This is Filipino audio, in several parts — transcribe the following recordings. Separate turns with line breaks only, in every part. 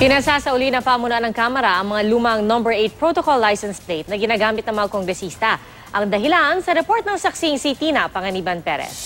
Pinasasauli na pamunuan ng Kamara ang mga lumang number 8 protocol license plate na ginagamit ng mga kongresista. Ang dahilan sa report ng saksing si Tina Panganiban Perez.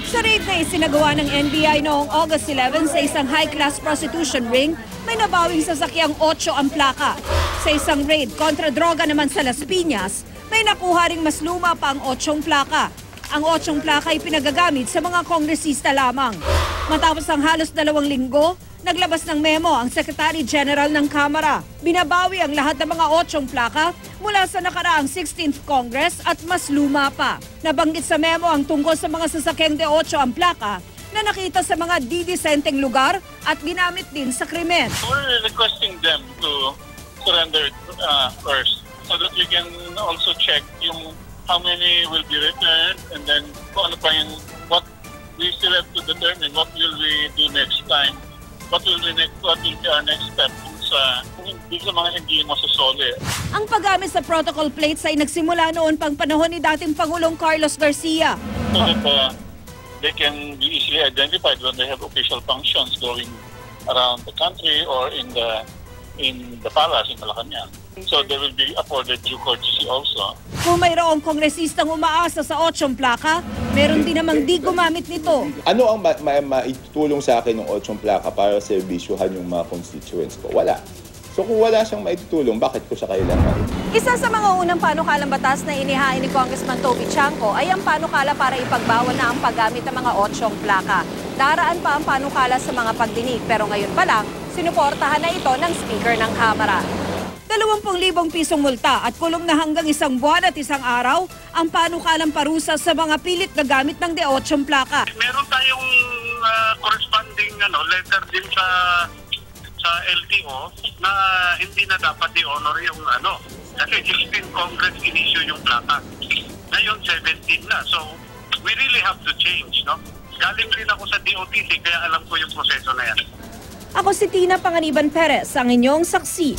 Sa raid na isinagawa ng NBI noong August 11 sa isang high-class prostitution ring, may nabawing sasakyang 8 ang plaka. Sa isang raid kontra droga naman sa Las Piñas, may nakuha ring mas luma pa ang 8 plaka. Ang 8 plaka ay pinagagamit sa mga kongresista lamang. Matapos ang halos 2 linggo, naglabas ng memo ang Secretary General ng Kamara. Binabawi ang lahat ng mga 8 plaka mula sa nakaraang 16th Congress at mas luma pa. Nabanggit sa memo ang tungkol sa mga sasakyang de 8 ang plaka na nakita sa mga didisenteng lugar at ginamit din sa krimen.
We're requesting them to surrender first so that we can also check yung how many will be returned and then kung ano pa yung what we still have to determine what will we do next time. What will be our next step sa mga hindi masusoli.
Ang paggamit sa protocol plates ay nagsimula noon pang panahon ni dating Pangulong Carlos Garcia.
So that they can be easily identified when they have official functions going around the country or in the palace in Malacanang. So they will be afforded due courtesy also.
Kung mayroong kongresistang umaasa sa 8 plaka, meron din namang di gumamit nito.
Ano ang maitutulong sa akin ng 8 plaka para serbisyuhan yung mga constituents ko? Wala. So kung wala siyang maitutulong, bakit ko siya kailangan?
Isa sa mga unang panukalang batas na inihain ni Congressman Toby Chanco ay ang panukala para ipagbawal na ang paggamit ng mga 8 plaka. Daraan pa ang panukala sa mga pagdinig pero ngayon pa lang, sinuportahan na ito ng Speaker ng Kamara. 20,000 pisong multa at kulong na hanggang 1 buwan at 1 araw ang panukalang parusa sa mga pilit na gamit ng de 8 plaka.
Meron tayong corresponding letter din sa LTO na hindi na dapat i-honor yung kasi 16 Congress in-issue yung plaka. Ngayon 17 na. So we really have to change, no? Galing din ako sa DOTC kaya alam ko yung proseso na yan.
Ako si Tina Panganiban Perez, ang inyong saksi.